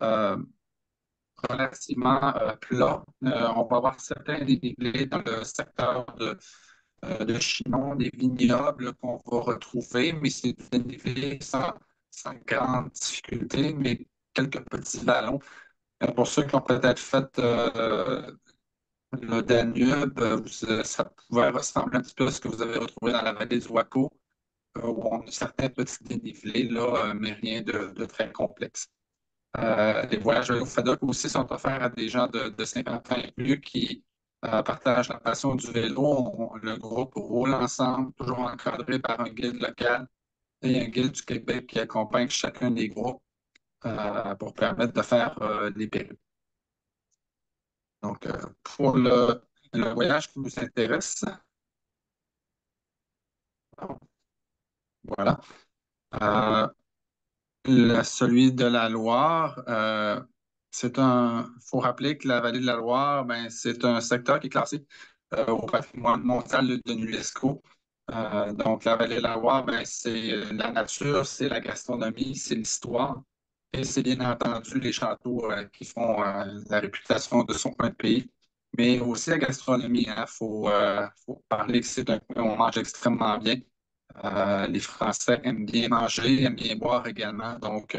euh, relativement plat. On va avoir certains dénivelés dans le secteur de Chinon, des vignobles qu'on va retrouver, mais c'est des dénivelés sans grande difficulté, mais quelques petits vallons. Pour ceux qui ont peut-être fait le Danube, ça pouvait ressembler un petit peu à ce que vous avez retrouvé dans la vallée du Waco, où on a certains petits dénivelés, là, mais rien de très complexe. Les voyages au FADOC aussi sont offerts à des gens de 50 ans et plus qui partagent la passion du vélo. Le groupe roule ensemble, toujours encadré par un guide local et un guide du Québec qui accompagne chacun des groupes pour permettre de faire des périples. Donc, pour le voyage qui vous intéresse, voilà. Euh, Celui de la Loire, faut rappeler que la vallée de la Loire, ben, c'est un secteur qui est classé au patrimoine mondial de l'UNESCO. Donc, la vallée de la Loire, ben, c'est la nature, c'est la gastronomie, c'est l'histoire et c'est bien entendu les châteaux qui font la réputation de son coin de pays. Mais aussi la gastronomie, hein. Faut parler que c'est un coin où on mange extrêmement bien. Les Français aiment bien manger, aiment bien boire également. Donc,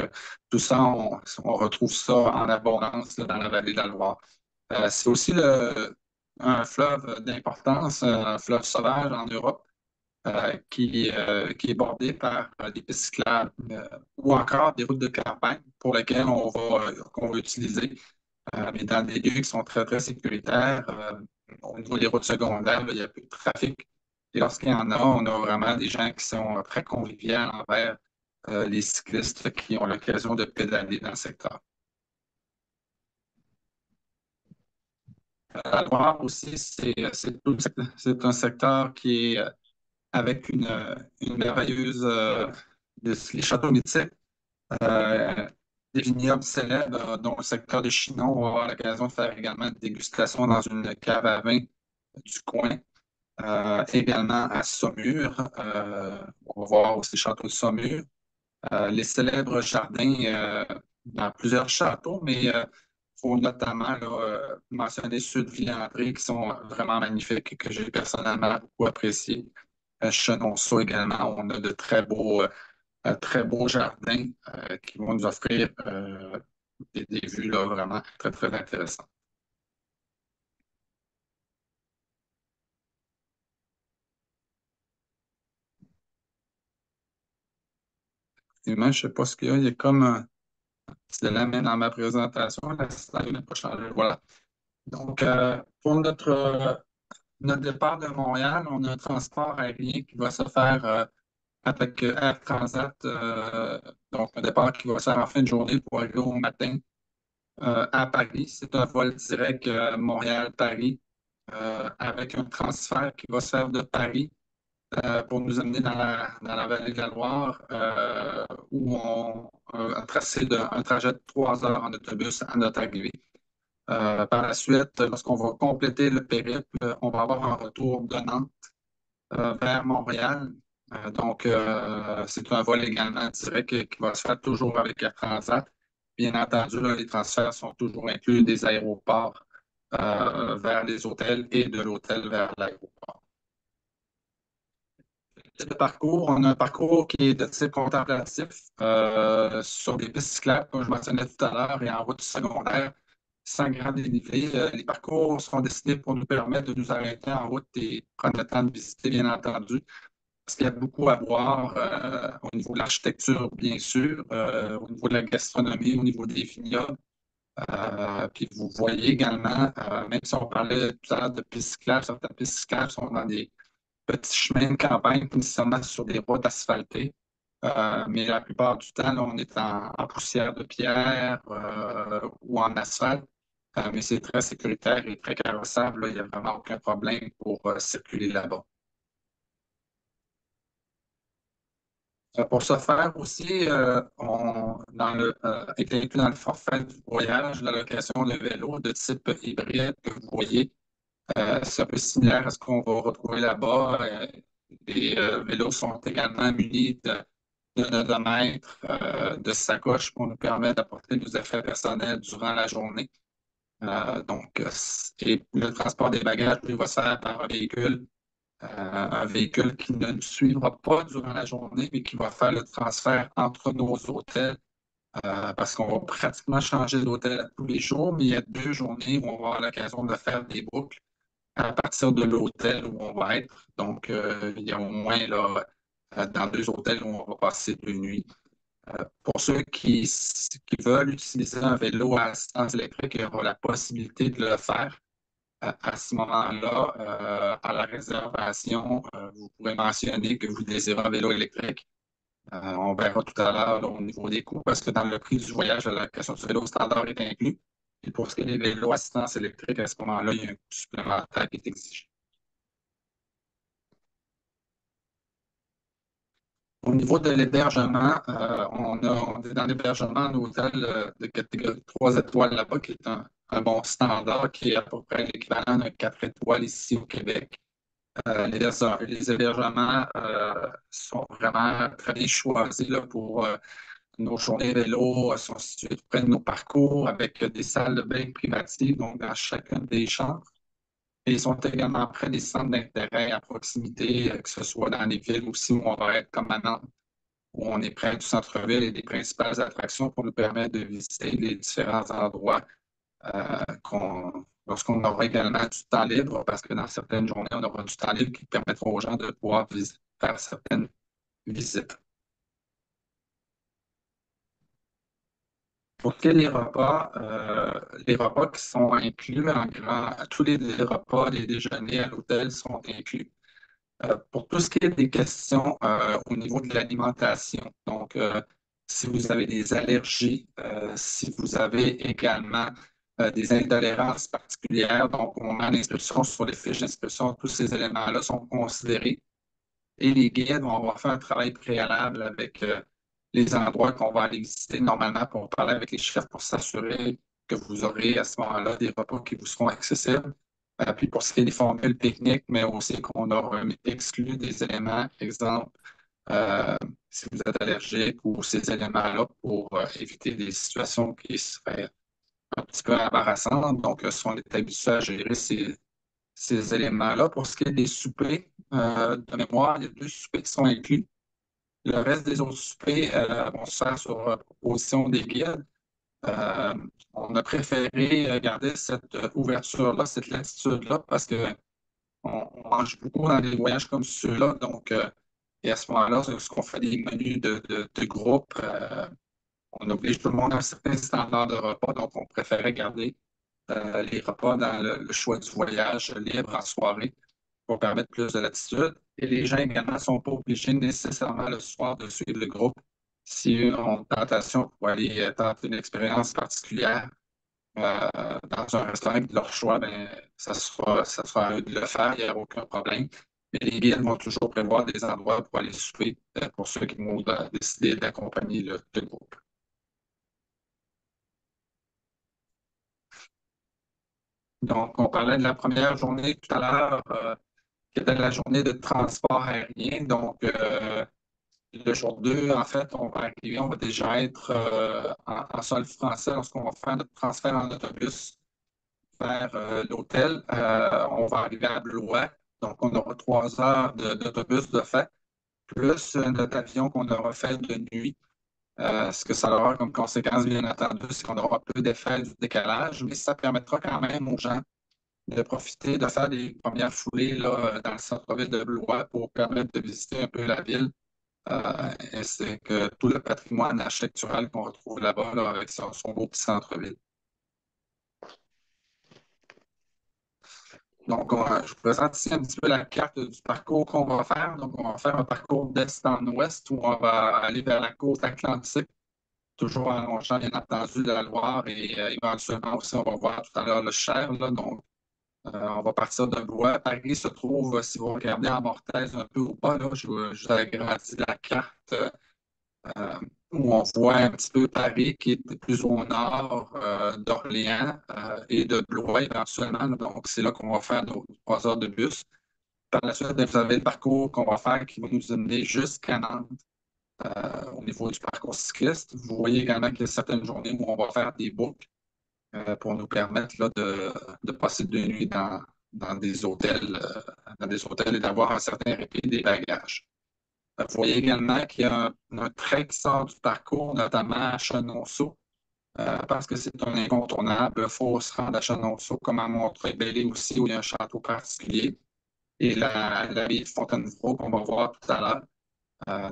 tout ça, on retrouve ça en abondance là, dans la vallée de la Loire. C'est aussi un fleuve d'importance, un fleuve sauvage en Europe, qui est bordé par des pistes cyclables ou encore des routes de campagne pour lesquelles qu'on va utiliser, mais dans des lieux qui sont très, très sécuritaires. Au niveau des routes secondaires, là, il y a peu de trafic. Et lorsqu'il y en a, on a vraiment des gens qui sont très conviviaux envers les cyclistes qui ont l'occasion de pédaler dans le secteur. La Loire aussi, c'est un secteur qui est avec une merveilleuse, les châteaux mythiques, euh, des vignobles célèbres, dont le secteur de Chinon. On va avoir l'occasion de faire également une dégustation dans une cave à vin du coin. Également à Saumur, on va voir aussi le château de Saumur. Les célèbres jardins dans plusieurs châteaux, mais il faut notamment là, mentionner ceux de Villandré qui sont vraiment magnifiques et que j'ai personnellement beaucoup apprécié. Chenonceau également, on a de très beaux jardins qui vont nous offrir des vues là, vraiment très, très intéressantes. Effectivement, je ne sais pas ce qu'il y a, il y a comme c'est la même dans ma présentation, la slide n'a pas changé. Voilà. Donc, pour notre départ de Montréal, on a un transport aérien qui va se faire avec Air Transat, donc un départ qui va se faire en fin de journée pour arriver au matin à Paris. C'est un vol direct Montréal-Paris avec un transfert qui va se faire de Paris pour nous amener dans la vallée de la Loire où un trajet de 3 heures en autobus à notre arrivée. Par la suite, lorsqu'on va compléter le périple, on va avoir un retour de Nantes vers Montréal. C'est un vol également direct qui va se faire toujours avec Air Transat. Bien entendu, là, les transferts sont toujours inclus des aéroports vers les hôtels et de l'hôtel vers l'aéroport. Le parcours, on a un parcours qui est de type contemplatif sur des pistes cyclables, comme je mentionnais tout à l'heure, et en route secondaire, sans grand dénivelé. Les parcours sont destinés pour nous permettre de nous arrêter en route et prendre le temps de visiter, bien entendu, parce qu'il y a beaucoup à voir au niveau de l'architecture, bien sûr, au niveau de la gastronomie, au niveau des vignobles. Puis vous voyez également, même si on parlait tout à l'heure de pistes cyclables, certaines pistes cyclables sont dans des petits chemins de campagne, pas nécessairement sur des routes asphaltées. Mais la plupart du temps, là, on est en poussière de pierre ou en asphalte. Mais c'est très sécuritaire et très carrossable, là. Il n'y a vraiment aucun problème pour circuler là-bas. Pour ce faire aussi, est inclus dans le forfait du voyage la location de vélos de type hybride que vous voyez. C'est un peu similaire à ce qu'on va retrouver là-bas. Les vélos sont également munis de nodomètre, de sacoche pour nous permettre d'apporter nos effets personnels durant la journée. Et le transport des bagages, lui, va se faire par un véhicule qui ne nous suivra pas durant la journée, mais qui va faire le transfert entre nos hôtels, parce qu'on va pratiquement changer d'hôtel à tous les jours, mais il y a 2 journées où on va avoir l'occasion de faire des boucles à partir de l'hôtel où on va être. Donc, il y a au moins là, dans 2 hôtels où on va passer 2 nuits. Pour ceux qui veulent utiliser un vélo à assistance électrique, il y aura la possibilité de le faire. À ce moment-là, à la réservation, vous pourrez mentionner que vous désirez un vélo électrique. On verra tout à l'heure là, au niveau des coûts, parce que dans le prix du voyage, la location du vélo standard est inclus. Et pour ce qui est des vélos à assistance électrique, à ce moment-là, il y a un coût supplémentaire qui est exigé. Au niveau de l'hébergement, on est dans l'hébergement en hôtel de catégorie 3 étoiles là-bas, qui est un bon standard, qui est à peu près l'équivalent d'un 4 étoiles ici au Québec. Les hébergements sont vraiment très bien choisis là, pour nos journées vélo, sont situés près de nos parcours avec des salles de bain privatives, donc dans chacune des chambres. Et ils sont également près des centres d'intérêt à proximité, que ce soit dans les villes aussi où on va être comme à Nantes, où on est près du centre-ville et des principales attractions pour nous permettre de visiter les différents endroits lorsqu'on aura également du temps libre, parce que dans certaines journées, on aura du temps libre qui permettra aux gens de pouvoir faire certaines visites. Pour que les repas qui sont inclus en grand, tous les repas, les déjeuners à l'hôtel sont inclus. Pour tout ce qui est des questions au niveau de l'alimentation, donc si vous avez des allergies, si vous avez également des intolérances particulières, donc on a l'inscription sur les fiches d'inscription, tous ces éléments-là sont considérés et les guides vont avoir fait un travail préalable avec les endroits qu'on va aller visiter normalement pour parler avec les chefs pour s'assurer que vous aurez à ce moment-là des repas qui vous seront accessibles. Puis pour ce qui est des formules techniques, mais aussi qu'on aura exclu des éléments, exemple, euh, si vous êtes allergique ou ces éléments-là pour éviter des situations qui seraient un petit peu embarrassantes. Donc, si on est habitué à gérer ces éléments-là. Pour ce qui est des soupers, de mémoire, il y a 2 soupers qui sont inclus. Le reste des autres soupers vont se faire sur proposition des guides. Euh, on a préféré garder cette ouverture-là, cette latitude-là, parce qu'on on mange beaucoup dans des voyages comme ceux-là. Donc, et à ce moment-là, lorsqu'on fait des menus de groupe, on oblige tout le monde à un certain standard de repas. Donc, on préférait garder les repas dans le choix du voyage libre en soirée pour permettre plus de latitude. Et les gens également ne sont pas obligés nécessairement le soir de suivre le groupe. S'ils ont une tentation pour aller tenter une expérience particulière dans un restaurant de leur choix, ben, ça sera à eux de le faire, il n'y a aucun problème. Mais les guides vont toujours prévoir des endroits pour aller souper pour ceux qui vont décider d'accompagner le groupe. Donc, on parlait de la première journée tout à l'heure, qui était la journée de transport aérien. Donc, le jour 2, en fait, on va arriver, on va déjà être en sol français lorsqu'on va faire notre transfert en autobus vers l'hôtel. On va arriver à Blois. Donc, on aura 3 heures d'autobus de fait, plus notre avion qu'on aura fait de nuit. Ce que ça aura comme conséquence, bien entendu, c'est qu'on aura peu d'effet du décalage, mais ça permettra quand même aux gens de profiter de faire des premières foulées là, dans le centre-ville de Blois pour permettre de visiter un peu la ville. C'est que tout le patrimoine architectural qu'on retrouve là-bas, là, avec son beau petit centre-ville. Donc, je vous présente ici un petit peu la carte du parcours qu'on va faire. Donc, on va faire un parcours d'est en ouest où on va aller vers la côte atlantique, toujours en longeant, bien entendu, la Loire et éventuellement aussi, on va voir tout à l'heure le Cher. Là, donc, on va partir de Blois. Paris se trouve, si vous regardez en mortaise un peu au bas, là, je vous agrandis la carte où on voit un petit peu Paris qui est plus au nord d'Orléans et de Blois éventuellement. Donc, c'est là qu'on va faire nos 3 heures de bus. Par la suite, vous avez le parcours qu'on va faire qui va nous amener jusqu'à Nantes. au niveau du parcours cycliste. Vous voyez également qu'il y a certaines journées où on va faire des boucles pour nous permettre là, de passer 2 nuits dans des hôtels et d'avoir un certain répit des bagages. Vous voyez également qu'il y a un trait qui sort du parcours, notamment à Chenonceau, parce que c'est un incontournable. Il faut se rendre à Chenonceau, comme à Montreuil-Belley aussi, où il y a un château particulier, et l'abbaye de Fontainebleau qu'on va voir tout à l'heure.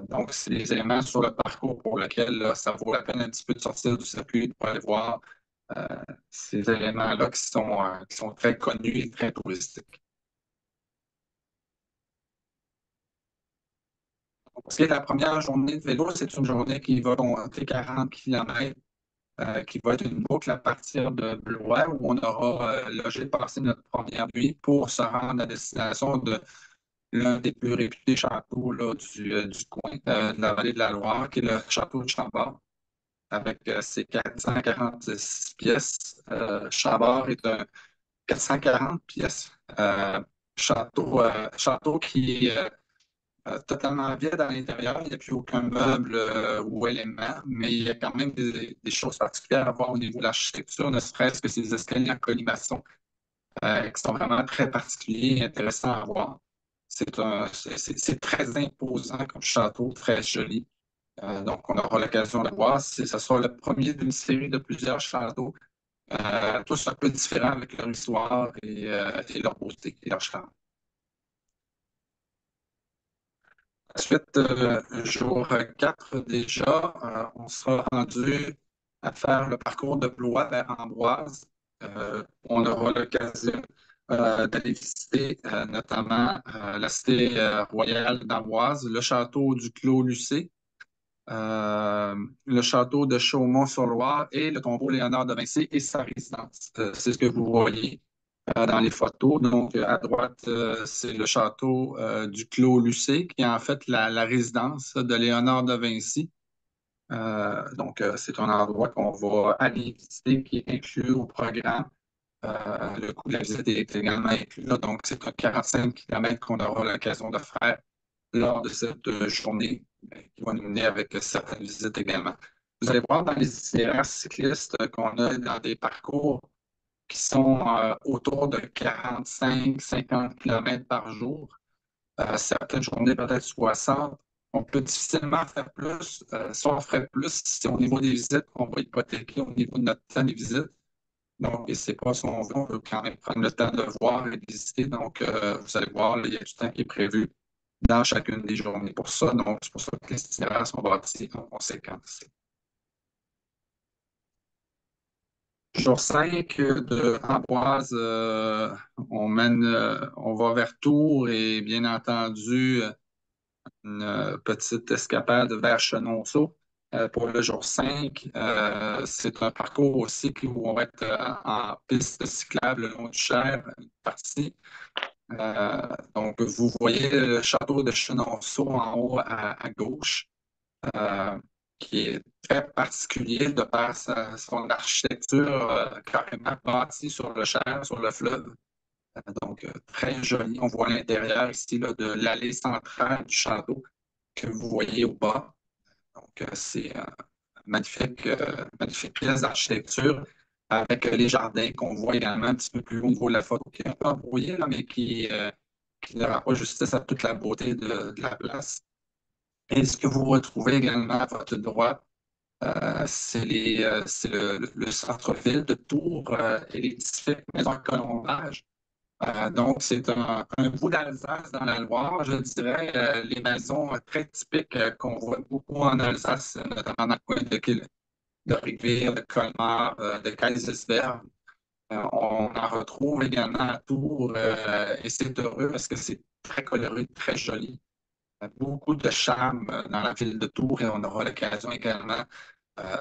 Donc, c'est des éléments sur le parcours pour lesquels là, ça vaut la peine un petit peu de sortir du circuit pour aller voir euh, ces éléments-là qui sont très connus et très touristiques. Pour ce qui est de la première journée de vélo, c'est une journée qui va compter 40 km, qui va être une boucle à partir de Blois, où on aura logé, passé notre première nuit pour se rendre à destination de l'un des plus réputés châteaux là, du coin, de la vallée de la Loire, qui est le château de Chambord, avec ses 446 pièces. Chambord est un 440 pièces. Château qui est totalement vide à l'intérieur. Il n'y a plus aucun meuble ou élément, mais il y a quand même des choses particulières à voir au niveau de l'architecture, ne serait-ce que ces escaliers en colimaçon qui sont vraiment très particuliers et intéressants à voir. C'est très imposant comme château, très joli. Donc, on aura l'occasion de le voir. Ce sera le premier d'une série de plusieurs châteaux, tous un peu différents avec leur histoire et leur beauté et leur charme. Ensuite, jour 4 déjà, on sera rendu à faire le parcours de Blois vers Amboise. On aura l'occasion d'aller visiter notamment la cité royale d'Amboise, le château du Clos-Lucé, le château de Chaumont-sur-Loire et le tombeau Léonard de Vinci et sa résidence. C'est ce que vous voyez dans les photos. Donc, à droite, c'est le château du Clos Lucé, qui est en fait la résidence de Léonard de Vinci. C'est un endroit qu'on va aller visiter, qui est inclus au programme. Le coût de la visite est également inclus là. Donc, c'est un 45 km qu'on aura l'occasion de faire lors de cette journée qui va nous mener avec certaines visites également. Vous allez voir dans les itinéraires cyclistes qu'on a dans des parcours qui sont autour de 45-50 km par jour. Certaines journées, peut-être 60. On peut difficilement faire plus. Si on ferait plus, c'est au niveau des visites qu'on va hypothéquer au niveau de notre temps de visite. Donc, c'est pas si on veut, on veut quand même prendre le temps de voir et de visiter. Donc, vous allez voir, là, il y a du temps qui est prévu dans chacune des journées pour ça. Donc, c'est pour ça que les itinéraires sont bâtis en conséquence. Jour 5 de Amboise, on va vers Tours et bien entendu une petite escapade vers Chenonceau. Pour le jour 5, c'est un parcours aussi où on va être en piste cyclable le long du Cher, une partie. Donc, vous voyez le château de Chenonceau en haut à gauche, euh, qui est très particulier de par son architecture carrément bâtie sur le Cher, sur le fleuve. Très joli. On voit l'intérieur ici là, de l'allée centrale du château que vous voyez au bas. C'est magnifique pièce d'architecture avec les jardins qu'on voit également un petit peu plus haut au niveau de la photo, qui est un peu embrouillé, là, mais qui ne rend pas justice à toute la beauté de la place. Et ce que vous retrouvez également à votre droite, c'est le centre-ville de Tours et l'édifice Maison Colombage. Donc, c'est un bout d'Alsace dans la Loire, je dirais, les maisons très typiques qu'on voit beaucoup en Alsace, notamment dans le coin de Rivière, de Colmar, de Kaisersberg. On en retrouve également à Tours et c'est heureux parce que c'est très coloré, très joli. Beaucoup de charme dans la ville de Tours et on aura l'occasion également euh,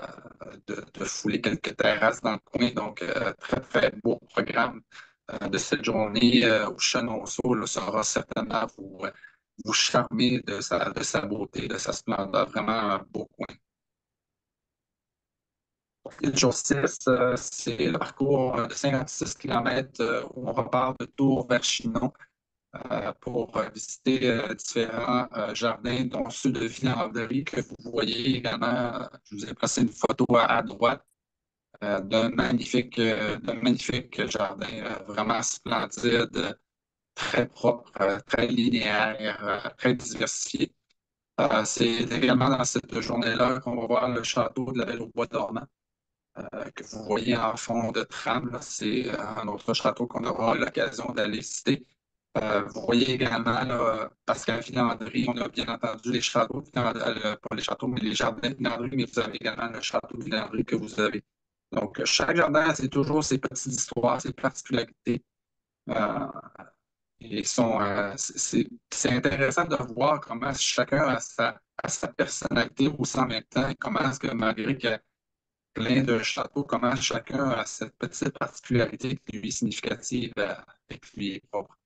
de fouler quelques terrasses dans le coin. Donc, très, très beau programme de cette journée où Chenonceau là, saura certainement vous charmer de sa beauté, de sa splendeur. Vraiment un beau coin. Le jour 6, c'est le parcours de 56 km où on repart de Tours vers Chinon. pour visiter différents jardins, dont ceux de Villandry que vous voyez également. Je vous ai placé une photo à droite d'un magnifique jardin vraiment splendide, très propre, très linéaire, très diversifié. C'est également dans cette journée-là qu'on va voir le château de la Belle au Bois dormant que vous voyez en fond de trame. Là. C'est un autre château qu'on aura l'occasion d'aller visiter. Vous voyez également, là, parce qu'à Villandry, on a bien entendu les châteaux, pas les châteaux, mais les jardins de Villandry, mais vous avez également le château de Villandry que vous avez. Donc, chaque jardin, c'est toujours ses petites histoires, ses particularités. Euh, c'est intéressant de voir comment chacun a sa personnalité aussi en même temps, et comment est-ce que malgré qu'il y a plein de châteaux, comment chacun a cette petite particularité qui lui est significative et qui lui est propre.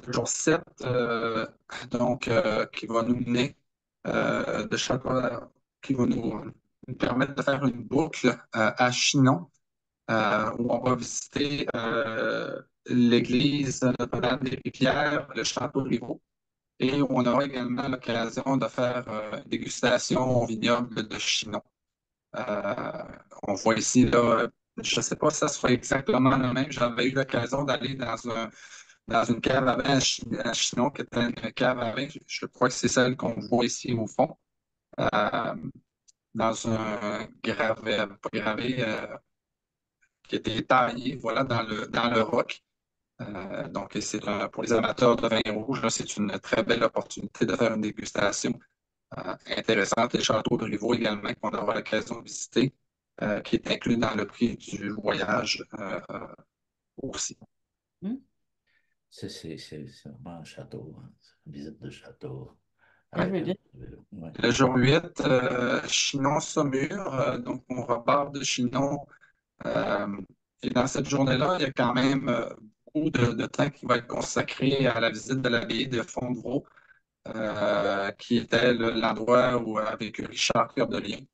Le jour 7, qui va nous mener de château, qui va nous permettre de faire une boucle à Chinon, où on va visiter l'église Notre-Dame des Rivières, le château Rivaux, et où on aura également l'occasion de faire une dégustation au vignoble de Chinon. Euh, on voit ici, là, je ne sais pas si ça sera exactement le même. J'avais eu l'occasion d'aller dans une cave à vin à Chinon, qui était une cave à vin. Je crois que c'est celle qu'on voit ici au fond, euh, dans un gravé, pas gravé, qui était taillé, voilà, dans le roc. Donc, pour les amateurs de vin rouge, là, c'est une très belle opportunité de faire une dégustation intéressante. Les châteaux de Rivaux également, qu'on aura l'occasion de visiter, qui est inclus dans le prix du voyage aussi. Hmm. C'est vraiment un château, hein. C'est une visite de château. Ouais. Avec un... Ouais. Le jour 8, Chinon-Saumur, donc on repart de Chinon. Euh, et dans cette journée-là, il y a quand même beaucoup de temps qui va être consacré à la visite de l'abbaye de Fontevraud, qui était l'endroit où a vécu Richard Cœur de Lion.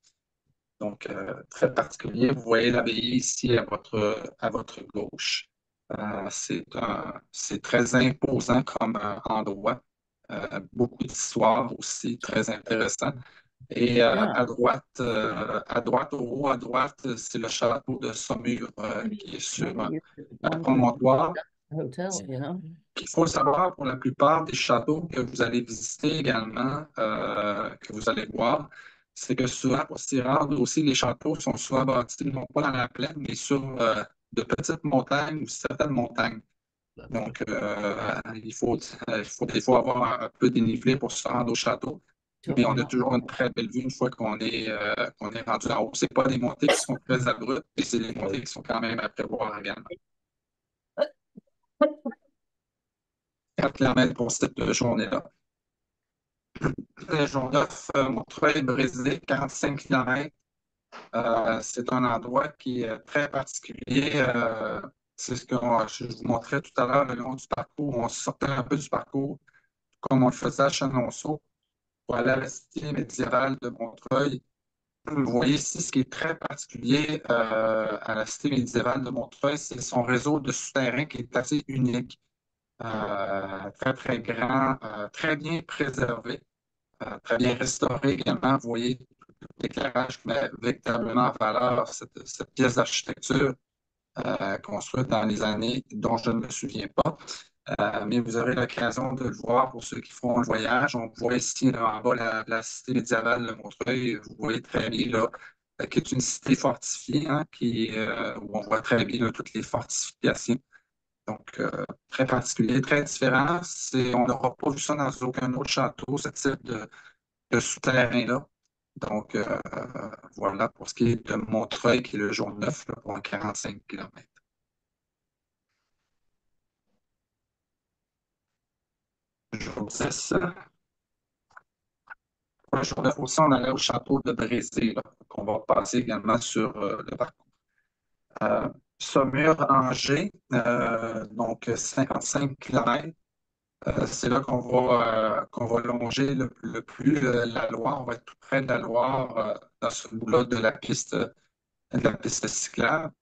Donc, très particulier. Vous voyez l'abbaye ici à votre gauche. C'est très imposant comme endroit. Beaucoup d'histoire aussi, très intéressant. Et Yeah. à droite, au haut à droite, c'est le château de Saumur qui est sur Maybe you could un one could promontoire. hotel, you know? Il faut savoir pour la plupart des châteaux que vous allez visiter également, que vous allez voir, c'est que souvent, pour s'y rendre aussi, les châteaux sont souvent bâtis non pas dans la plaine, mais sur de petites montagnes ou certaines montagnes. Donc, il faut des fois avoir un peu de dénivelé pour se rendre au château, mais on a toujours une très belle vue une fois qu'on est rendu en haut. Ce pas des montées qui sont très abruptes, mais c'est des montées qui sont quand même à prévoir également. 4 km pour cette journée-là. Région 9, Montreuil-Brésil, 45 km. C'est un endroit qui est très particulier. C'est ce que je vous montrais tout à l'heure le long du parcours. On sortait un peu du parcours comme on le faisait à Chenonceau pour aller à la cité médiévale de Montreuil. Vous voyez ici ce qui est très particulier à la cité médiévale de Montreuil, c'est son réseau de souterrains qui est assez unique, très, très grand, très bien préservé. Très bien restauré également. Vous voyez l'éclairage qui met véritablement en valeur cette pièce d'architecture construite dans les années dont je ne me souviens pas. Mais vous aurez l'occasion de le voir pour ceux qui font le voyage. On voit ici là, en bas la cité médiévale de Montreuil. Vous voyez très bien là, qui est une cité fortifiée, hein, où on voit très bien là, toutes les fortifications. Donc, très particulier, très différent. On n'aura pas vu ça dans aucun autre château, ce type de souterrain-là. Donc, voilà pour ce qui est de Montreuil, qui est le jour 9 là, pour un 45 km. Jour 10, pour le jour 9 aussi, on allait au château de Brézé, là, qu'on va passer également sur le parcours. Euh, Saumur-Angers, donc 55 km. C'est là qu'on va longer le plus la Loire. On va être tout près de la Loire, dans ce bout-là de la piste cyclable.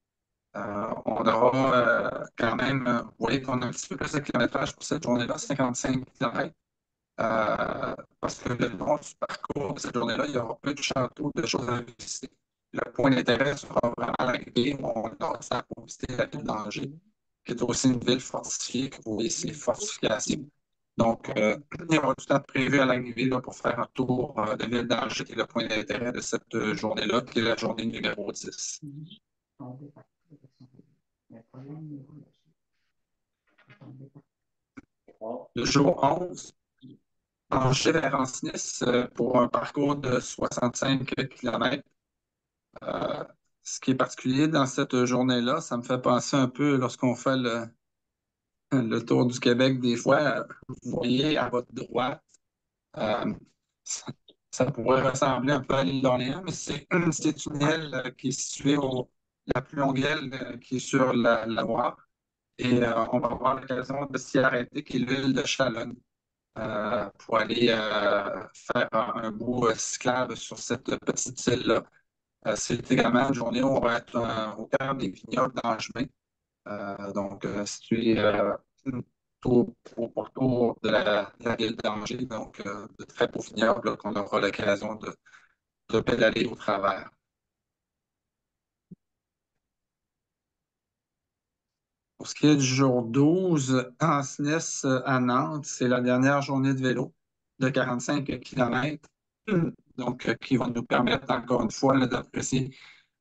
On aura quand même, vous voyez qu'on a un petit peu plus de kilométrage pour cette journée-là, 55 km. Parce que le long du parcours de cette journée-là, il y aura peu de châteaux, de choses à visiter. Le point d'intérêt sera vraiment l'arrivée où on aura ça pour visiter la ville d'Angers, qui est aussi une ville fortifiée, que vous voyez ici, les fortifications. Donc, il y aura du temps prévu à l'arrivée là, pour faire un tour de l'île d'Angers, qui est le point d'intérêt de cette journée-là, qui est la journée numéro 10. Le jour 11, Angers vers Ancenis pour un parcours de 65 km. Euh, Ce qui est particulier dans cette journée-là, ça me fait penser un peu lorsqu'on fait le tour du Québec des fois, vous voyez à votre droite, euh, ça, ça pourrait ressembler un peu à l'île d'Orléans, mais c'est une île qui est située la plus longue île qui est sur la Loire. Et on va avoir l'occasion de s'y arrêter, qui est l'île de Chalonne, pour aller faire un bout cyclable sur cette petite île-là. C'est également une journée où on va être au cœur des vignobles d'Angevin, situé tout autour de la ville d'Angers, donc de très beaux vignobles là, qu'on aura l'occasion de pédaler au travers. Pour ce qui est du jour 12, Ancenis à Nantes, c'est la dernière journée de vélo de 45 km, donc qui va nous permettre encore une fois là, d'apprécier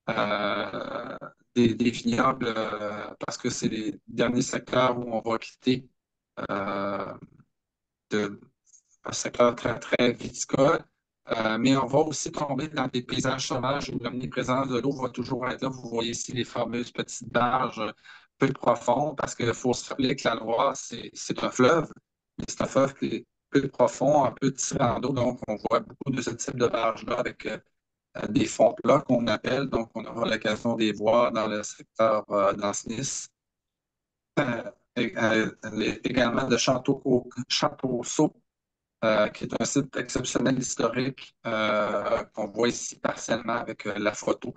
euh, des vignobles parce que c'est les derniers secteurs où on va quitter euh, de, un secteur très, très viticole. Mais on va aussi tomber dans des paysages sauvages où l'omniprésence de l'eau va toujours être là. Vous voyez ici les fameuses petites barges peu profondes parce qu'il faut se rappeler que la Loire, c'est un fleuve, mais c'est un fleuve qui est peu profond, un peu tirant d'eau. Donc, on voit beaucoup de ce type de barges-là avec des fonds plats qu'on appelle. Donc, on aura l'occasion de les voir dans le secteur d'Ancenis. Également de Château-Sault, qui est un site exceptionnel historique qu'on voit ici partiellement avec la photo,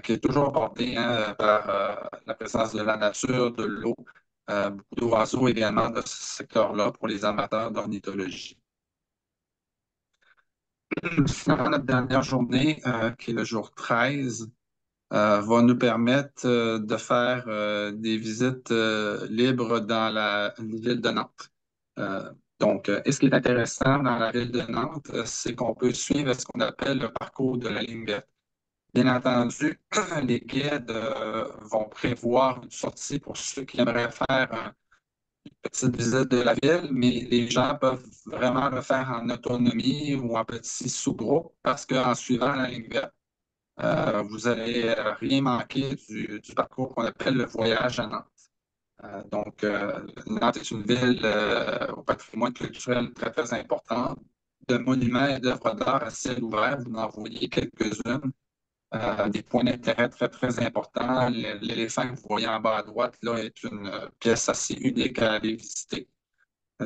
qui est toujours bordé hein, par la présence de la nature, de l'eau, beaucoup d'oiseaux également de ce secteur-là pour les amateurs d'ornithologie. Finalement, notre dernière journée, qui est le jour 13, va nous permettre de faire des visites libres dans la ville de Nantes. Et ce qui est intéressant dans la ville de Nantes, c'est qu'on peut suivre ce qu'on appelle le parcours de la ligne verte. Bien entendu, les guides vont prévoir une sortie pour ceux qui aimeraient faire une petite visite de la ville, mais les gens peuvent vraiment le faire en autonomie ou en petit sous-groupe parce qu'en suivant la ligne verte, vous allez rien manquer du parcours qu'on appelle le voyage à Nantes. Nantes est une ville au patrimoine culturel très, très important, de monuments et d'œuvres d'art à ciel ouvert. Vous en voyez quelques-unes. Des points d'intérêt très, très importants. L'éléphant que vous voyez en bas à droite là, est une pièce assez unique à aller visiter.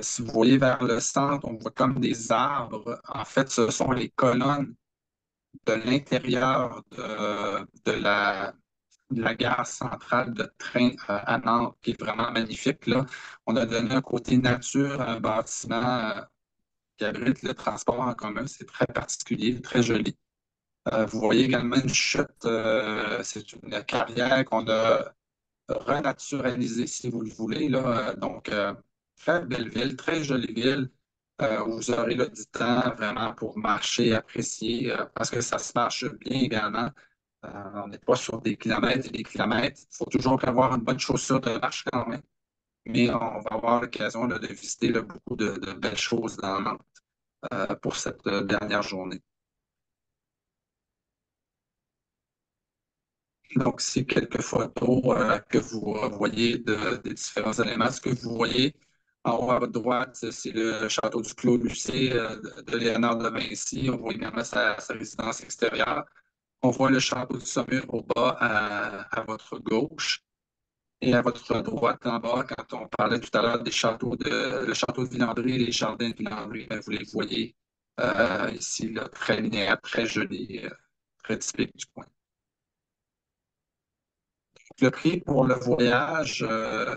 Si vous voyez vers le centre, on voit comme des arbres. En fait, ce sont les colonnes de l'intérieur de la gare centrale de train à Nantes, qui est vraiment magnifique. Là. On a donné un côté nature à un bâtiment qui abrite le transport en commun. C'est très particulier, très joli. Vous voyez également une chute. C'est une carrière qu'on a renaturalisée, si vous le voulez. Là. Très belle ville, très jolie ville. Où vous aurez là, du temps vraiment pour marcher, apprécier, parce que ça se marche bien également. On n'est pas sur des kilomètres et des kilomètres. Il faut toujours avoir une bonne chaussure de marche quand même. Mais on va avoir l'occasion là, de visiter là, beaucoup de belles choses dans Nantes pour cette dernière journée. Donc, c'est quelques photos que vous voyez des différents éléments. Ce que vous voyez en haut à votre droite, c'est le château du Clos Lucé de Léonard de Vinci. On voit également sa résidence extérieure. On voit le château de Saumur au bas à votre gauche. Et à votre droite, en bas, quand on parlait tout à l'heure le château de Villandry et les jardins de Villandry, ben, vous les voyez ici, là, très linéaire, très joli, très typique du coin. le prix pour le voyage,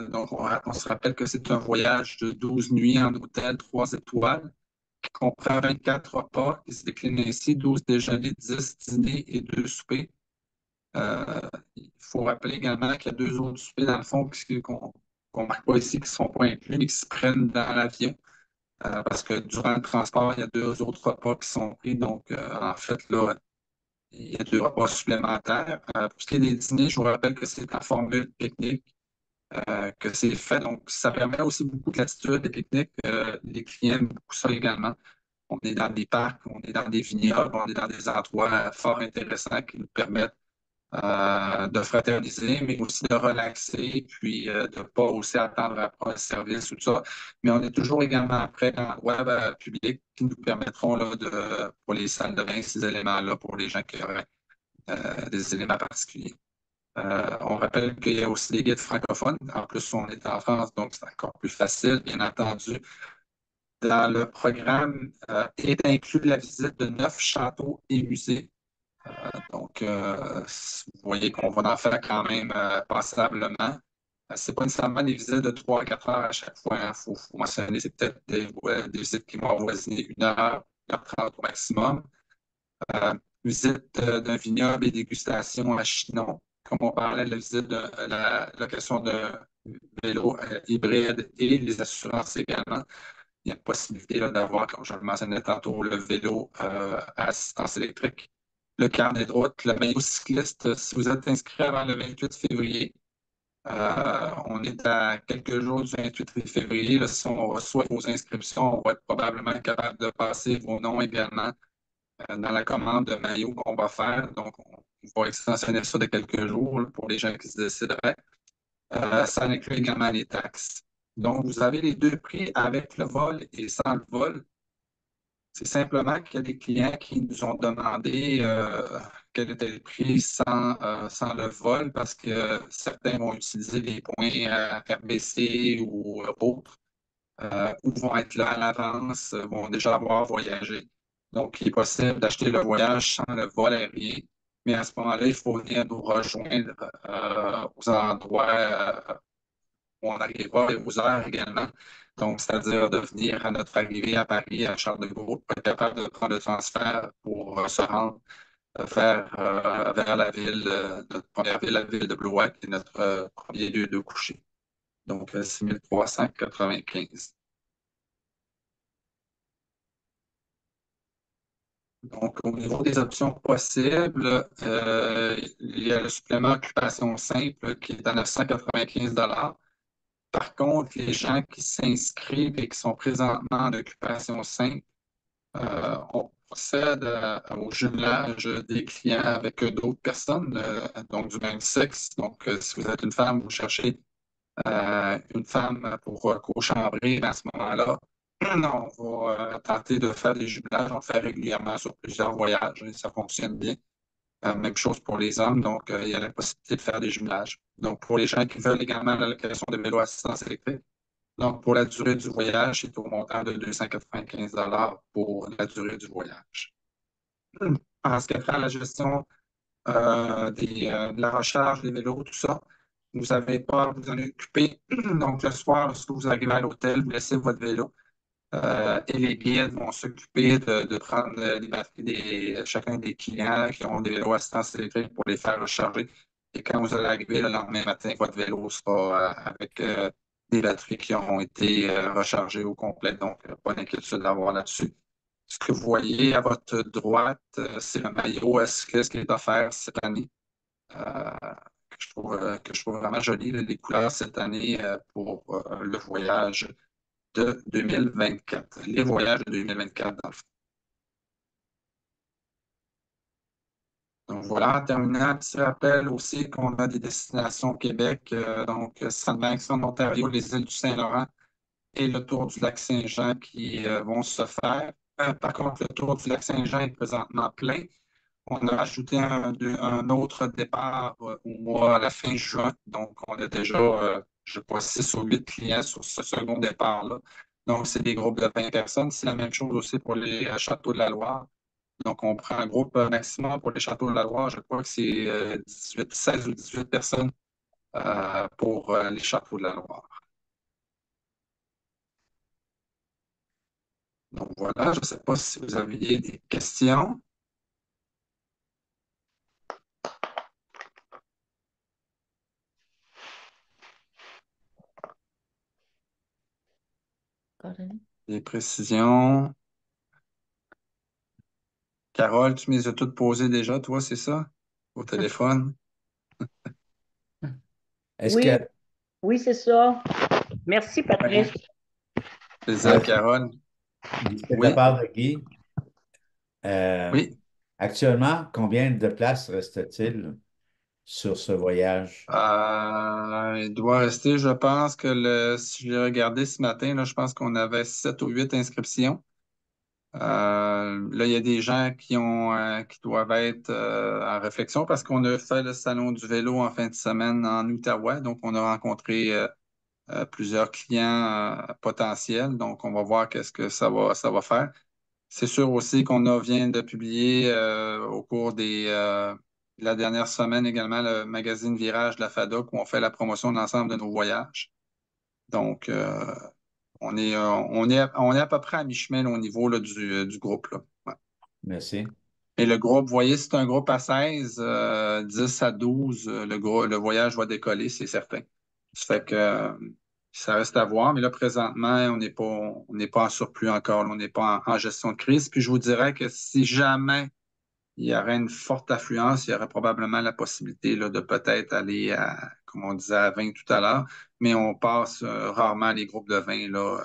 donc on se rappelle que c'est un voyage de 12 nuits en hôtel 3 étoiles, qui comprend 24 repas, qui se décline ainsi, 12 déjeuners, 10 dîners et 2 soupers. Il faut rappeler également qu'il y a 2 autres soupers, dans le fond, qu'on ne marque pas ici, qui ne sont pas inclus, mais qui se prennent dans l'avion. Parce que durant le transport, il y a 2 autres repas qui sont pris. Donc, en fait, là, il y a 2 repas supplémentaires. Pour ce qui est des dîners, je vous rappelle que c'est en formule pique-nique que c'est fait. Donc, ça permet aussi beaucoup de latitude des pique-niques. Les clients aiment beaucoup ça également. On est dans des parcs, on est dans des vignobles, on est dans des endroits fort intéressants qui nous permettent de fraterniser, mais aussi de relaxer, puis de ne pas aussi attendre après le service ou tout ça. Mais on est toujours également prêt dans le web public qui nous permettront là, pour les salles de bain, ces éléments-là, pour les gens qui auraient des éléments particuliers. On rappelle qu'il y a aussi des guides francophones. En plus, on est en France, donc c'est encore plus facile, bien entendu. Dans le programme est inclus la visite de 9 châteaux et musées. Donc, vous voyez qu'on va en faire quand même passablement. Ce n'est pas nécessairement des visites de 3 à 4 heures à chaque fois. Il faut mentionner, c'est peut-être des visites qui vont avoisiner 1 heure, 1h30 au maximum. Visite d'un vignoble et dégustation à Chinon. Comme on parlait de la visite de la location de vélo hybride et les assurances également. Il y a possibilité d'avoir, comme je le mentionnais tantôt, le vélo à assistance électrique, le carnet de route, le maillot cycliste. Si vous êtes inscrit avant le 28 février, on est à quelques jours du 28 février. Là, si on reçoit vos inscriptions, on va être probablement capable de passer vos noms également dans la commande de maillot qu'on va faire. Donc, on va extensionner ça de quelques jours là, pour les gens qui se décideraient. Ça inclut également les taxes. Donc, vous avez les 2 prix avec le vol et sans le vol. C'est simplement qu'il y a des clients qui nous ont demandé quel était le prix sans le vol parce que certains vont utiliser des points RBC ou autres ou vont être là à l'avance, vont déjà avoir voyagé. Donc, il est possible d'acheter le voyage sans le vol aérien, mais à ce moment-là, il faut venir nous rejoindre aux endroits où on arrivera et aux heures également. Donc, c'est-à-dire de venir à notre arrivée à Paris, à Charles de Gaulle, pour être capable de prendre le transfert pour se rendre vers la ville, notre première ville, la ville de Blois, qui est notre premier lieu de coucher. Donc, 6395. Donc, au niveau des options possibles, il y a le supplément occupation simple qui est à 995. Par contre, les gens qui s'inscrivent et qui sont présentement en occupation simple, on procède au jumelage des clients avec d'autres personnes, donc du même sexe. Donc, si vous êtes une femme, vous cherchez une femme pour co-chambrer, à ce moment-là, on va tenter de faire des jumelages. On le fait régulièrement sur plusieurs voyages et ça fonctionne bien. Même chose pour les hommes, donc il y a la possibilité de faire des jumelages. Donc, pour les gens qui veulent également la location de vélo à assistance électrique, donc pour la durée du voyage, c'est au montant de 295 pour la durée du voyage. En ce qui a trait à la gestion de la recharge des vélos, tout ça, vous n'avez pas à vous en occuper. Donc, le soir, lorsque vous arrivez à l'hôtel, vous laissez votre vélo et les guides vont s'occuper de prendre les batteries de chacun des clients qui ont des vélos à assistance électrique pour les faire recharger. Et quand vous allez arriver le lendemain matin, votre vélo sera avec des batteries qui ont été rechargées au complet. Donc, pas d'inquiétude à avoir là-dessus. Ce que vous voyez à votre droite, c'est le maillot cycliste qui est offert cette année, euh, que je trouve vraiment joli, les couleurs cette année pour le voyage de 2024, les voyages de 2024 dans le fond. Donc voilà, en terminant, un petit rappel aussi qu'on a des destinations au Québec, donc Sandbanks en Ontario, les îles du Saint-Laurent et le tour du lac Saint-Jean qui vont se faire. Par contre, le tour du lac Saint-Jean est présentement plein. On a ajouté un autre départ à la fin juin. Donc, on a déjà, je crois, 6 ou 8 clients sur ce second départ-là. Donc, c'est des groupes de 20 personnes. C'est la même chose aussi pour les châteaux de la Loire. Donc, on prend un groupe maximum pour les châteaux de la Loire. Je crois que c'est 16 ou 18 personnes pour les châteaux de la Loire. Donc voilà, je ne sais pas si vous aviez des questions. Des précisions. Carole, tu me les as toutes posées déjà, toi, c'est ça? Au téléphone? Est-ce Oui, que, oui, c'est ça. Merci, Oui. Patrice. Plaisir, euh, Carole. de la Oui, part de Guy, euh, oui. actuellement, combien de places reste-t-il sur ce voyage? Il doit rester, je pense que si j'ai regardé ce matin, là, je pense qu'on avait 7 ou 8 inscriptions. Là, il y a des gens qui doivent être en réflexion parce qu'on a fait le salon du vélo en fin de semaine en Outaouais. Donc, on a rencontré plusieurs clients potentiels. Donc, on va voir qu'est-ce que ça va faire. C'est sûr aussi vient de publier au cours la dernière semaine également le magazine Virage de la FADOC où on fait la promotion de l'ensemble de nos voyages. Donc, on est à peu près à mi-chemin là, au niveau là, du groupe. Là. Ouais. Merci. Et le groupe, vous voyez, c'est un groupe à 16, 10 à 12. Le voyage va décoller, c'est certain. Ça fait que ça reste à voir, mais là, présentement, on n'est pas en surplus encore. Là, on n'est pas en gestion de crise. Puis je vous dirais que si jamais il y aurait une forte affluence, il y aurait probablement la possibilité là, de peut-être aller à, comme on disait, à 20 tout à l'heure, mais on passe rarement les groupes de 20, là,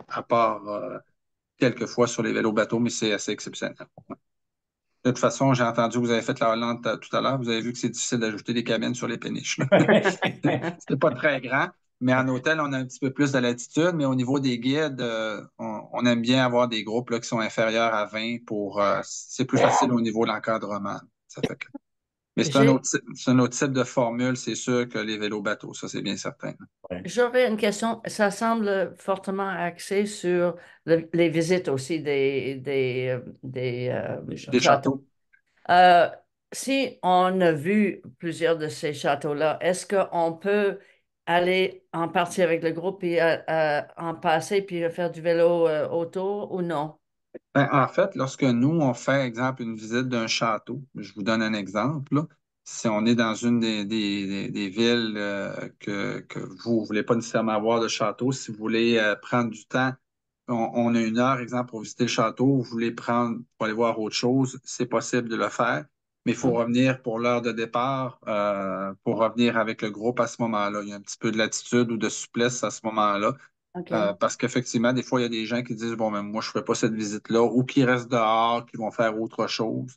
à part quelques fois sur les vélos bateaux, mais c'est assez exceptionnel. De toute façon, j'ai entendu que vous avez fait la Hollande tout à l'heure. Vous avez vu que c'est difficile d'ajouter des cabines sur les péniches. Là. C'est pas très grand, mais en hôtel, on a un petit peu plus de latitude. Mais au niveau des guides, on aime bien avoir des groupes là, qui sont inférieurs à 20 c'est plus facile au niveau de l'encadrement. Ça fait que- Mais J'ai, c'est un autre type de formule, c'est sûr que les vélos bateaux, ça c'est bien certain. Ouais. j'aurais une question. Ça semble fortement axé sur les visites aussi des Les châteaux. châteaux. Euh, Si on a vu plusieurs de ces châteaux-là, est-ce qu'on peut aller en partie avec le groupe et en passer puis faire du vélo autour ou non? Ben, en fait, lorsque nous, on fait, exemple, une visite d'un château, je vous donne un exemple, là. Si on est dans une des villes que vous ne voulez pas nécessairement avoir de château, si vous voulez prendre du temps, on a 1 heure, exemple, pour visiter le château, vous voulez prendre pour aller voir autre chose, c'est possible de le faire, mais il faut OK. revenir pour l'heure de départ, pour revenir avec le groupe à ce moment-là. Il y a un petit peu de latitude ou de souplesse à ce moment-là. OK. Parce qu'effectivement, des fois, il y a des gens qui disent, bon, mais moi, je ne ferai pas cette visite-là, ou qui restent dehors, qui vont faire autre chose.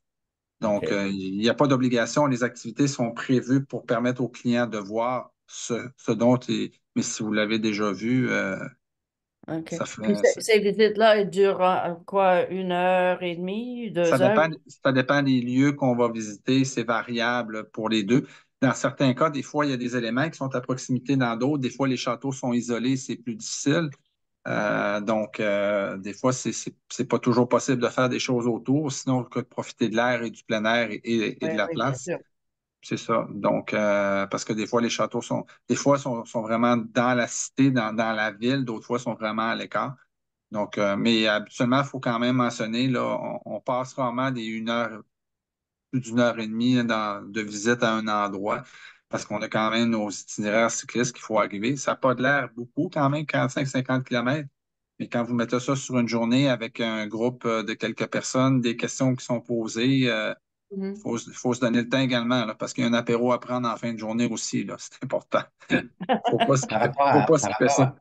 Donc, OK. il n'y a pas d'obligation. Les activités sont prévues pour permettre aux clients de voir ce dont mais si vous l'avez déjà vu, OK. ça Puis fait, ces visites-là, elles durent quoi, 1 heure et demie, ça 2 heures? dépend, ça dépend des lieux qu'on va visiter. C'est variable pour les deux. Dans certains cas, des fois, il y a des éléments qui sont à proximité dans d'autres. Des fois, les châteaux sont isolés, c'est plus difficile. Donc, des fois, c'est pas toujours possible de faire des choses autour, sinon que de profiter de l'air et du plein air et Oui, de la oui, bien place. sûr. C'est ça. Donc, parce que des fois, les châteaux sont vraiment dans la cité, dans la ville, d'autres fois sont vraiment à l'écart. Donc, mais habituellement, il faut quand même mentionner, là, on passe rarement plus d'1 heure et demie de visite à un endroit parce qu'on a quand même nos itinéraires cyclistes qu'il faut arriver. Ça n'a pas de l'air beaucoup quand même, 45-50 kilomètres. Mais quand vous mettez ça sur une journée avec un groupe de quelques personnes, des questions qui sont posées, Mhm. faut se donner le temps également, là, parce qu'il y a un apéro à prendre en fin de journée aussi, là. C'est important. Faut pas Par skipper, rapport faut à, pas par skipper rapport ça. à,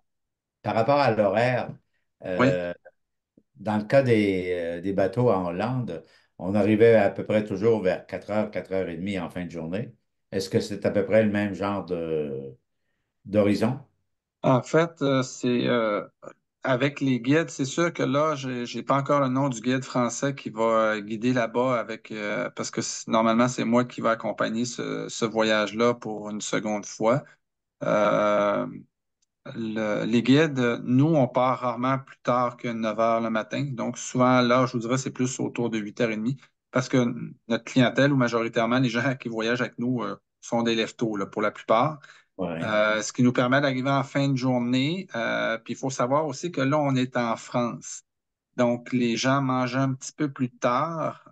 par rapport à l'horaire, Oui. euh, dans le cas des bateaux en Hollande, on arrivait à peu près toujours vers 4 heures, 4 heures et demie en fin de journée. Est-ce que c'est à peu près le même genre d'horizon? En fait, c'est avec les guides, c'est sûr que là, j'ai pas encore le nom du guide français qui va guider là-bas parce que normalement, c'est moi qui vais accompagner ce voyage-là pour une seconde fois. Euh, les guides, nous, on part rarement plus tard que 9 heures le matin. Donc, souvent, là, je vous dirais, c'est plus autour de 8h30 parce que notre clientèle, ou majoritairement les gens qui voyagent avec nous, sont des leftos là, pour la plupart. Ouais. Ce qui nous permet d'arriver en fin de journée. Puis il faut savoir aussi que là, on est en France. Donc, les gens mangent un petit peu plus tard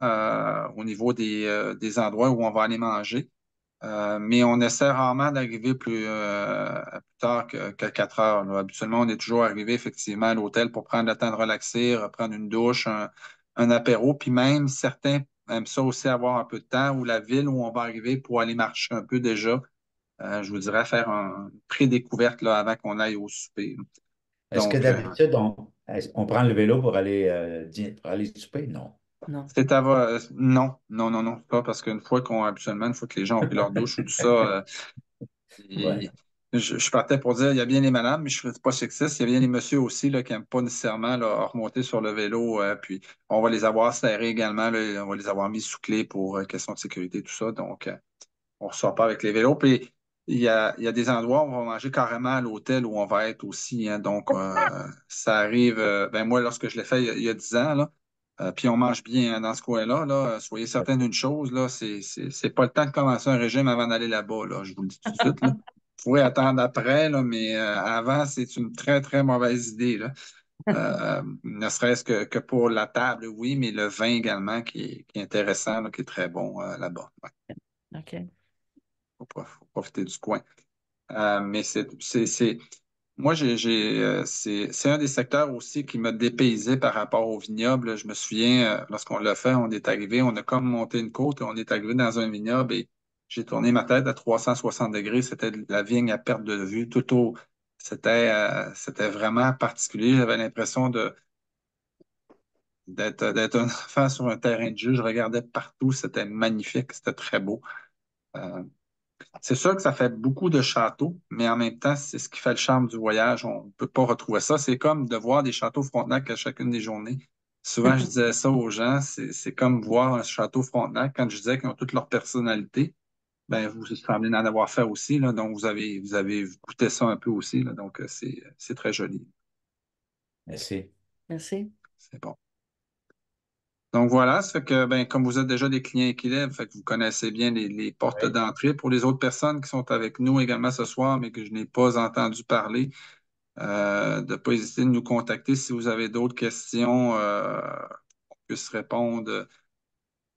au niveau des endroits où on va aller manger. Mais on essaie rarement d'arriver plus tard que 4 heures, là. Habituellement, on est toujours arrivé effectivement à l'hôtel pour prendre le temps de relaxer, reprendre une douche, un apéro. Puis même certains aiment ça aussi avoir un peu de temps ou la ville où on va arriver pour aller marcher un peu déjà. Je vous dirais faire une pré-découverte là, avant qu'on aille au souper. Est-ce que Donc, d'habitude, on prend le vélo pour aller souper? Non. Non. non, non, non, non, pas parce qu'une fois habituellement, une fois que les gens ont pris leur douche ou tout ça, Ouais. et je partais pour dire, il y a bien les madames, mais je ne suis pas sexiste, il y a bien les messieurs aussi là, qui n'aiment pas nécessairement là, remonter sur le vélo, puis on va les avoir serrés également, là, on va les avoir mis sous clé pour question de sécurité, tout ça. Donc, on ne ressort pas avec les vélos. Puis il y a des endroits où on va manger carrément à l'hôtel où on va être aussi, hein. Donc, ça arrive. Ben moi, lorsque je l'ai fait il y a 10 ans, là, puis on mange bien hein, dans ce coin-là, là, soyez certains d'une chose, là, c'est pas le temps de commencer un régime avant d'aller là-bas, là, je vous le dis tout de suite, là. Vous pouvez attendre après, là, mais avant, c'est une très, très mauvaise idée, là. Ne serait-ce que pour la table, oui, mais le vin également qui est intéressant, là, qui est très bon là-bas. Ouais, OK. faut profiter du coin. Mais moi, c'est un des secteurs aussi qui m'a dépaysé par rapport au vignoble. Je me souviens, lorsqu'on l'a fait, on est arrivé, on a comme monté une côte et on est arrivé dans un vignoble et j'ai tourné ma tête à 360 degrés. C'était de la vigne à perte de vue. C'était vraiment particulier. J'avais l'impression d'être un enfant sur un terrain de jeu. Je regardais partout. C'était magnifique. C'était très beau. Euh, C'est sûr que ça fait beaucoup de châteaux, mais en même temps, c'est ce qui fait le charme du voyage. On ne peut pas retrouver ça. C'est comme de voir des châteaux Frontenac à chacune des journées. Souvent, je disais ça aux gens, c'est comme voir un château Frontenac. Quand je disais qu'ils ont toutes leur personnalité, ben vous semblez en avoir fait aussi, là, donc vous avez goûté ça un peu aussi, là, donc c'est très joli. Merci. Merci. C'est bon. Donc voilà, ça fait que ben, comme vous êtes déjà des clients équilibrés, fait que vous connaissez bien les portes Oui. d'entrée. Pour les autres personnes qui sont avec nous également ce soir, mais que je n'ai pas entendu parler, de ne pas hésiter de nous contacter si vous avez d'autres questions, qu'on puisse répondre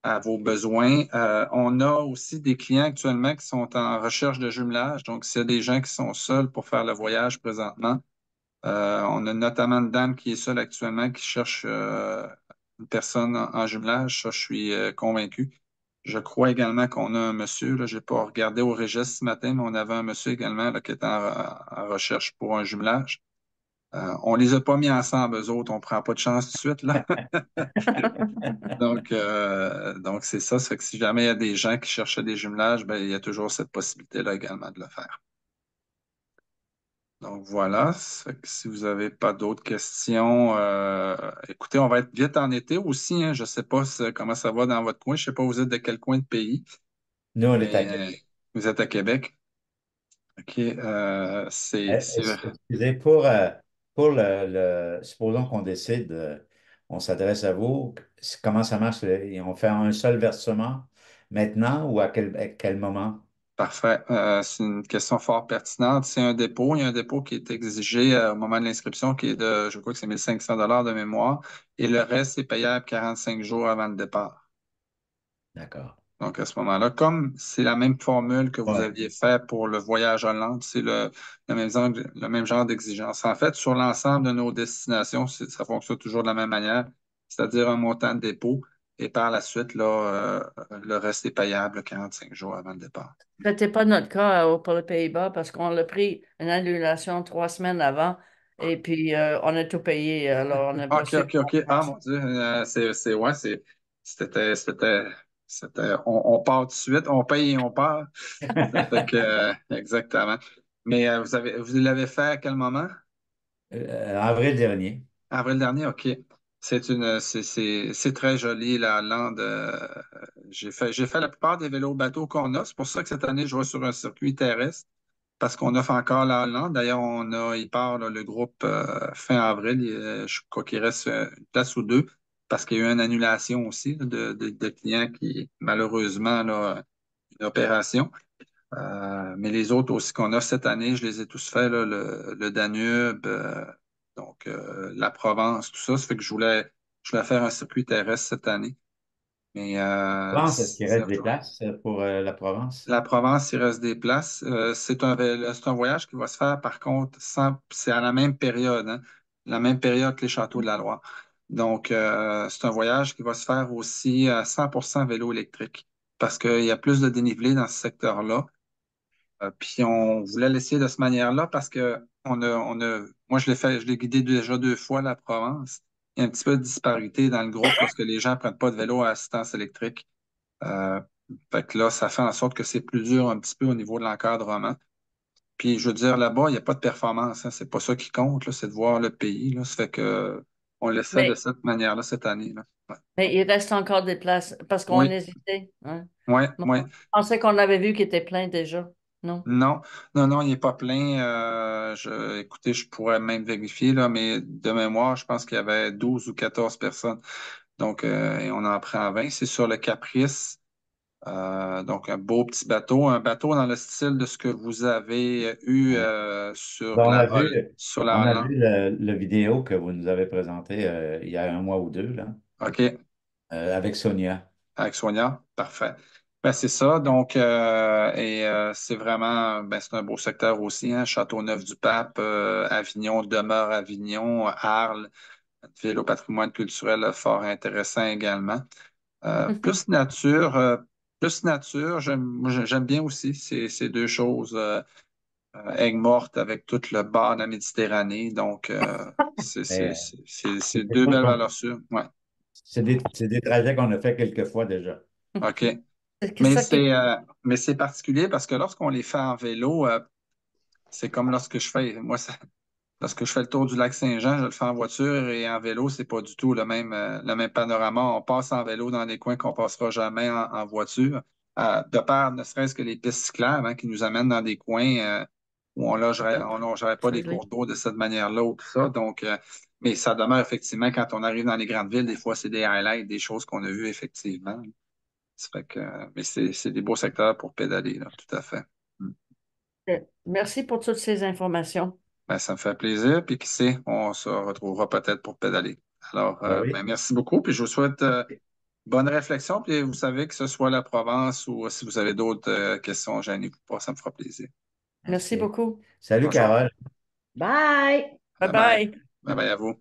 à vos besoins. On a aussi des clients actuellement qui sont en recherche de jumelage. Donc, s'il y a des gens qui sont seuls pour faire le voyage présentement, on a notamment une dame qui est seule actuellement qui cherche une personne en jumelage. Ça, je suis convaincu. Je crois également qu'on a un monsieur, là, je n'ai pas regardé au registre ce matin, mais on avait un monsieur également là, qui est en recherche pour un jumelage. On les a pas mis ensemble, eux autres. On prend pas de chance tout de suite, là. Donc c'est ça. Ça fait que si jamais il y a des gens qui cherchent des jumelages, ben, il y a toujours cette possibilité-là également de le faire. Donc voilà. Ça fait que si vous n'avez pas d'autres questions, écoutez, on va être vite en été aussi, hein. Je ne sais pas comment ça va dans votre coin. Je ne sais pas vous êtes de quel coin de pays, Nous, on est à mais Québec. vous êtes à Québec. OK. Excusez, pour supposons qu'on décide, on s'adresse à vous, comment ça marche? On fait un seul versement maintenant ou à quel moment? Parfait. C'est une question fort pertinente. C'est un dépôt. Il y a un dépôt qui est exigé au moment de l'inscription qui est je crois que c'est 1 500 $ de mémoire. Et le reste est payable 45 jours avant le départ. D'accord. Donc, à ce moment-là, comme c'est la même formule que vous Ouais. aviez fait pour le voyage Hollande, c'est le même genre d'exigence. En fait, sur l'ensemble de nos destinations, ça fonctionne toujours de la même manière, c'est-à-dire un montant de dépôt. Et par la suite, là, le reste est payable 45 jours avant le départ. C'était pas notre cas pour les Pays-Bas parce qu'on l'a pris une annulation 3 semaines avant et puis on a tout payé. Alors, on n'a pas OK, su. OK, OK. Ah, mon Dieu. Ouais, c'était, on part tout de suite, on paye et on part. Ça fait que, exactement. Mais vous l'avez fait à quel moment? Avril dernier. Avril dernier, OK. C'est très joli, la Hollande. J'ai fait la plupart des vélos bateaux qu'on a. C'est pour ça que cette année, je vais sur un circuit terrestre parce qu'on offre encore la Hollande. D'ailleurs, il part, là, le groupe, fin avril. Je crois qu'il reste une place ou deux parce qu'il y a eu une annulation aussi là, de clients qui, malheureusement, là, une opération. Mais les autres aussi qu'on a cette année, je les ai tous faits, là, le Danube, donc la Provence, tout ça. Ça fait que je voulais faire un circuit terrestre cette année. Mais Provence, est-ce qu'il reste des places pour la Provence? la Provence, il reste des places. C'est un voyage qui va se faire, par contre, c'est à la même période, hein, la même période que les châteaux de la Loire. Donc, c'est un voyage qui va se faire aussi à 100% vélo électrique parce qu'il y a plus de dénivelé dans ce secteur-là. Puis on voulait l'essayer de cette manière-là parce que moi je l'ai guidé déjà 2 fois la Provence. Il y a un petit peu de disparité dans le groupe lorsque les gens ne prennent pas de vélo à assistance électrique. Euh, Fait que là, ça fait en sorte que c'est plus dur un petit peu au niveau de l'encadrement. Puis je veux dire, là-bas, il n'y a pas de performance, hein. C'est pas ça qui compte, là, c'est de voir le pays, là. Ça fait que on l'essaie de Mais, cette manière-là cette année, là. Ouais. mais il reste encore des places parce qu'on Oui, hésitait. Hein. oui, Non, oui. je pensais qu'on avait vu qu'il était plein déjà. Non? Non, non, non, il n'est pas plein. Écoutez, je pourrais même vérifier, là, mais de mémoire, je pense qu'il y avait 12 ou 14 personnes. Donc, et on en prend 20. C'est sur le Caprice. Donc, un beau petit bateau. Un bateau dans le style de ce que vous avez eu Ouais. sur Ben, sur on la a Hollande. vu le vidéo que vous nous avez présenté il y a un mois ou deux, là, OK. avec Sonia. Avec Sonia. Parfait. Ben, c'est ça. Donc, c'est vraiment, ben, c'est un beau secteur aussi, hein. Châteauneuf-du-Pape, Avignon, Demeure Avignon, Arles, une ville au patrimoine culturel fort intéressant également. Plus nature, j'aime bien aussi ces deux choses. Aigues-Mortes avec tout le bas de la Méditerranée. Donc, Mais c'est c'est deux pas belles qu'on- valeurs sûres. Ouais. c'est des trajets qu'on a fait quelques fois déjà. OK. C'est Mais ça qui. c'est particulier parce que lorsqu'on les fait en vélo, c'est comme lorsque je fais le tour du lac Saint-Jean, je le fais en voiture et en vélo, c'est pas du tout le même panorama. On passe en vélo dans des coins qu'on passera jamais en voiture. De part, ne serait-ce que les pistes cyclables, hein, qui nous amènent dans des coins où on longerait pas des cours d'eau de cette manière-là ou tout ça. Donc, mais ça demeure effectivement, quand on arrive dans les grandes villes, des fois, c'est des highlights, des choses qu'on a vues effectivement. Ça fait que, mais c'est des beaux secteurs pour pédaler, là, tout à fait. Mm. Merci pour toutes ces informations. Ben, ça me fait plaisir. Puis qui sait, on se retrouvera peut-être pour pédaler. Alors, Ben ben, oui. merci beaucoup. Puis je vous souhaite bonne réflexion. Puis vous savez que ce soit la Provence ou si vous avez d'autres questions, gênez-vous pas, ça me fera plaisir. Merci OK. beaucoup. Salut, Bonjour. Carole. Bye! Bye Bye bye. bye. Bye bye à vous.